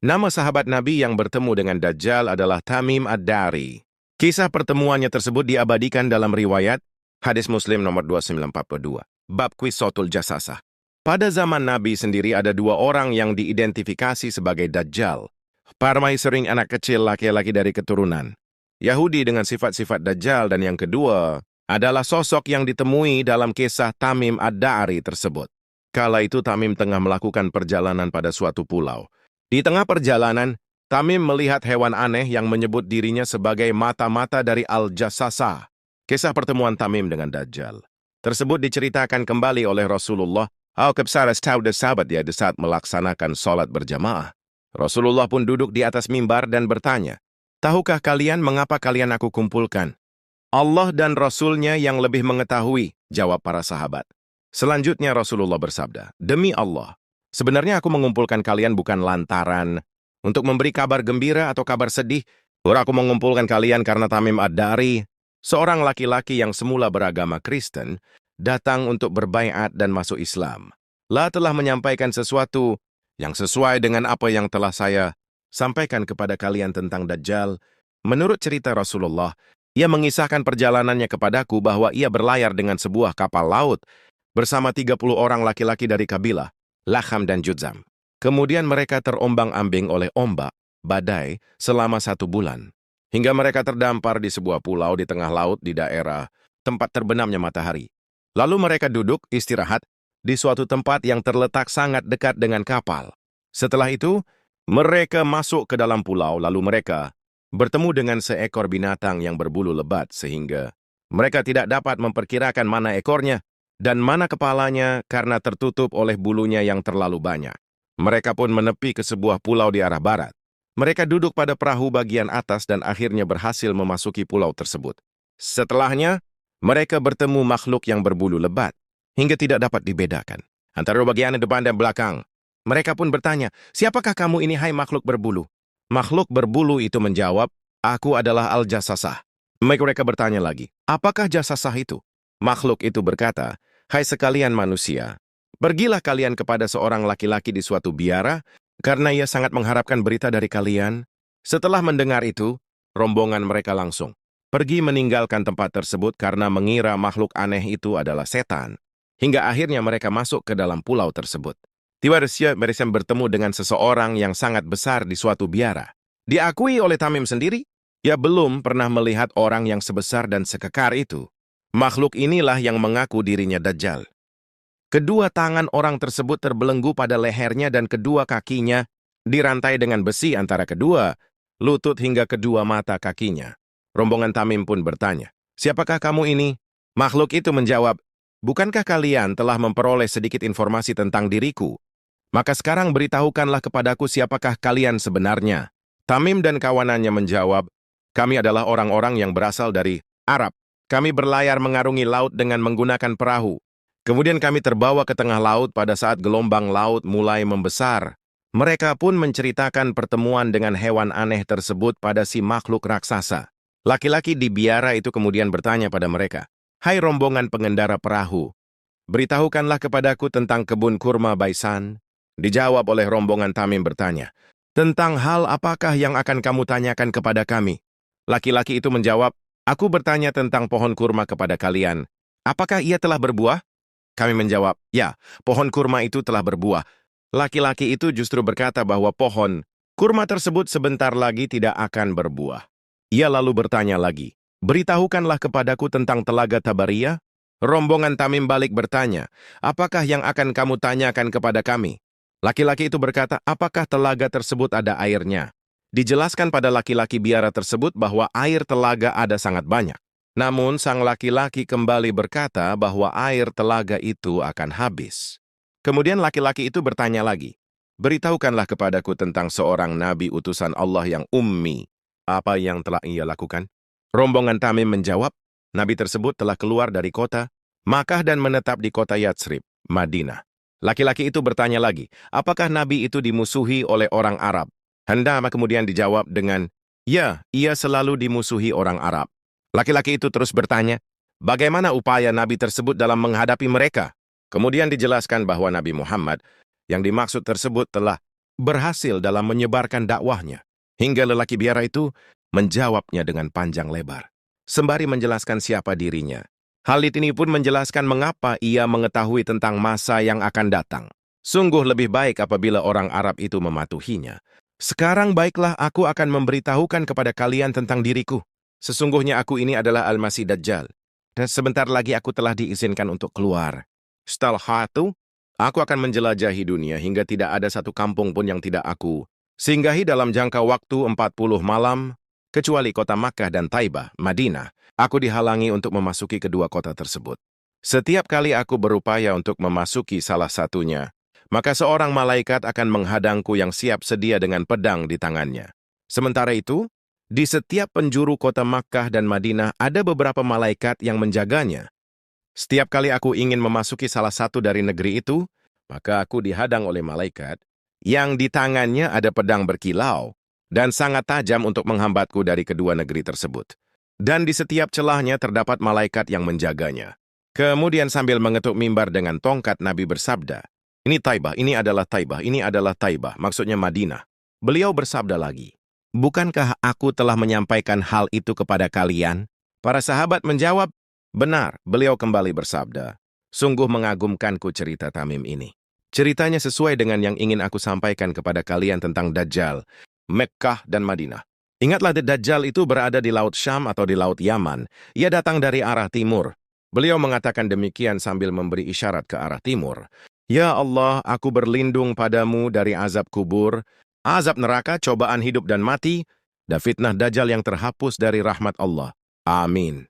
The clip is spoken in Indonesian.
Nama sahabat Nabi yang bertemu dengan Dajjal adalah Tamim Ad-Dari. Kisah pertemuannya tersebut diabadikan dalam riwayat Hadis Muslim nomor 2942, Bab Qisatul Jasasah. Pada zaman Nabi sendiri ada dua orang yang diidentifikasi sebagai Dajjal. Permaisuri anak kecil laki-laki dari keturunan Yahudi dengan sifat-sifat Dajjal, dan yang kedua adalah sosok yang ditemui dalam kisah Tamim Ad-Dari tersebut. Kala itu Tamim tengah melakukan perjalanan pada suatu pulau. Di tengah perjalanan, Tamim melihat hewan aneh yang menyebut dirinya sebagai mata-mata dari Al-Jasasah. Kisah pertemuan Tamim dengan Dajjal tersebut diceritakan kembali oleh Rasulullah sahabat dia saat melaksanakan sholat berjamaah. Rasulullah pun duduk di atas mimbar dan bertanya, "Tahukah kalian mengapa kalian aku kumpulkan?" "Allah dan Rasulnya yang lebih mengetahui," jawab para sahabat. Selanjutnya Rasulullah bersabda, "Demi Allah, sebenarnya aku mengumpulkan kalian bukan lantaran untuk memberi kabar gembira atau kabar sedih. Aku mengumpulkan kalian karena Tamim Ad-Dari, seorang laki-laki yang semula beragama Kristen, datang untuk berbaiat dan masuk Islam. Telah menyampaikan sesuatu yang sesuai dengan apa yang telah saya sampaikan kepada kalian tentang Dajjal." Menurut cerita Rasulullah, ia mengisahkan perjalanannya kepadaku bahwa ia berlayar dengan sebuah kapal laut bersama 30 orang laki-laki dari kabilah Lakham dan Judzam. Kemudian mereka terombang-ambing oleh ombak, badai, selama 1 bulan. Hingga mereka terdampar di sebuah pulau di tengah laut di daerah tempat terbenamnya matahari. Lalu mereka duduk istirahat di suatu tempat yang terletak sangat dekat dengan kapal. Setelah itu, mereka masuk ke dalam pulau, lalu mereka bertemu dengan seekor binatang yang berbulu lebat sehingga mereka tidak dapat memperkirakan mana ekornya dan mana kepalanya karena tertutup oleh bulunya yang terlalu banyak. Mereka pun menepi ke sebuah pulau di arah barat. Mereka duduk pada perahu bagian atas dan akhirnya berhasil memasuki pulau tersebut. Setelahnya, mereka bertemu makhluk yang berbulu lebat, hingga tidak dapat dibedakan antara bagian depan dan belakang. Mereka pun bertanya, "Siapakah kamu ini, hai makhluk berbulu?" Makhluk berbulu itu menjawab, "Aku adalah Al-Jasasah." Mereka bertanya lagi, "Apakah Jasasah itu?" Makhluk itu berkata, "Hai sekalian manusia, pergilah kalian kepada seorang laki-laki di suatu biara, karena ia sangat mengharapkan berita dari kalian." Setelah mendengar itu, rombongan mereka langsung pergi meninggalkan tempat tersebut karena mengira makhluk aneh itu adalah setan. Hingga akhirnya mereka masuk ke dalam pulau tersebut. Tiba-tiba mereka bertemu dengan seseorang yang sangat besar di suatu biara. Diakui oleh Tamim sendiri, ia belum pernah melihat orang yang sebesar dan sekekar itu. Makhluk inilah yang mengaku dirinya Dajjal. Kedua tangan orang tersebut terbelenggu pada lehernya dan kedua kakinya dirantai dengan besi antara kedua lutut hingga kedua mata kakinya. Rombongan Tamim pun bertanya, "Siapakah kamu ini?" Makhluk itu menjawab, "Bukankah kalian telah memperoleh sedikit informasi tentang diriku? Maka sekarang beritahukanlah kepadaku siapakah kalian sebenarnya." Tamim dan kawanannya menjawab, "Kami adalah orang-orang yang berasal dari Arab. Kami berlayar mengarungi laut dengan menggunakan perahu. Kemudian kami terbawa ke tengah laut pada saat gelombang laut mulai membesar." Mereka pun menceritakan pertemuan dengan hewan aneh tersebut pada si makhluk raksasa. Laki-laki di biara itu kemudian bertanya pada mereka, "Hai rombongan pengendara perahu, beritahukanlah kepadaku tentang kebun kurma Baisan." Dijawab oleh rombongan Tamim bertanya, "Tentang hal apakah yang akan kamu tanyakan kepada kami?" Laki-laki itu menjawab, "Aku bertanya tentang pohon kurma kepada kalian. Apakah ia telah berbuah?" Kami menjawab, "Ya, pohon kurma itu telah berbuah." Laki-laki itu justru berkata bahwa pohon kurma tersebut sebentar lagi tidak akan berbuah. Ia lalu bertanya lagi, "Beritahukanlah kepadaku tentang telaga Tabariyah." Rombongan Tamim balik bertanya, "Apakah yang akan kamu tanyakan kepada kami?" Laki-laki itu berkata, "Apakah telaga tersebut ada airnya?" Dijelaskan pada laki-laki biara tersebut bahwa air telaga ada sangat banyak. Namun sang laki-laki kembali berkata bahwa air telaga itu akan habis. Kemudian laki-laki itu bertanya lagi, "Beritahukanlah kepadaku tentang seorang nabi utusan Allah yang ummi. Apa yang telah ia lakukan?" Rombongan Tamim menjawab, nabi tersebut telah keluar dari kota Makkah dan menetap di kota Yatsrib, Madinah. Laki-laki itu bertanya lagi, "Apakah nabi itu dimusuhi oleh orang Arab?" Hendama kemudian dijawab dengan, "Ya, ia selalu dimusuhi orang Arab." Laki-laki itu terus bertanya, "Bagaimana upaya nabi tersebut dalam menghadapi mereka?" Kemudian dijelaskan bahwa Nabi Muhammad yang dimaksud tersebut telah berhasil dalam menyebarkan dakwahnya. Hingga lelaki biara itu menjawabnya dengan panjang lebar, sembari menjelaskan siapa dirinya. Khalid ini pun menjelaskan mengapa ia mengetahui tentang masa yang akan datang. Sungguh lebih baik apabila orang Arab itu mematuhinya. Sekarang baiklah aku akan memberitahukan kepada kalian tentang diriku. Sesungguhnya aku ini adalah Al-Masih Dajjal. Dan sebentar lagi aku telah diizinkan untuk keluar. Setelah itu, aku akan menjelajahi dunia hingga tidak ada satu kampung pun yang tidak aku singgahi dalam jangka waktu 40 malam, kecuali kota Makkah dan Taibah, Madinah. Aku dihalangi untuk memasuki kedua kota tersebut. Setiap kali aku berupaya untuk memasuki salah satunya, maka seorang malaikat akan menghadangku yang siap sedia dengan pedang di tangannya. Sementara itu, di setiap penjuru kota Makkah dan Madinah ada beberapa malaikat yang menjaganya. Setiap kali aku ingin memasuki salah satu dari negeri itu, maka aku dihadang oleh malaikat yang di tangannya ada pedang berkilau dan sangat tajam untuk menghambatku dari kedua negeri tersebut. Dan di setiap celahnya terdapat malaikat yang menjaganya. Kemudian sambil mengetuk mimbar dengan tongkat, Nabi bersabda, "Ini Taibah, ini adalah Taibah, ini adalah Taibah," maksudnya Madinah. Beliau bersabda lagi, "Bukankah aku telah menyampaikan hal itu kepada kalian?" Para sahabat menjawab, "Benar." Beliau kembali bersabda, "Sungguh mengagumkanku cerita Tamim ini. Ceritanya sesuai dengan yang ingin aku sampaikan kepada kalian tentang Dajjal, Mekkah dan Madinah. Ingatlah, Dajjal itu berada di Laut Syam atau di Laut Yaman. Ia datang dari arah timur." Beliau mengatakan demikian sambil memberi isyarat ke arah timur. "Ya Allah, aku berlindung padamu dari azab kubur, azab neraka, cobaan hidup dan mati, dan fitnah Dajjal yang terhapus dari rahmat Allah. Amin."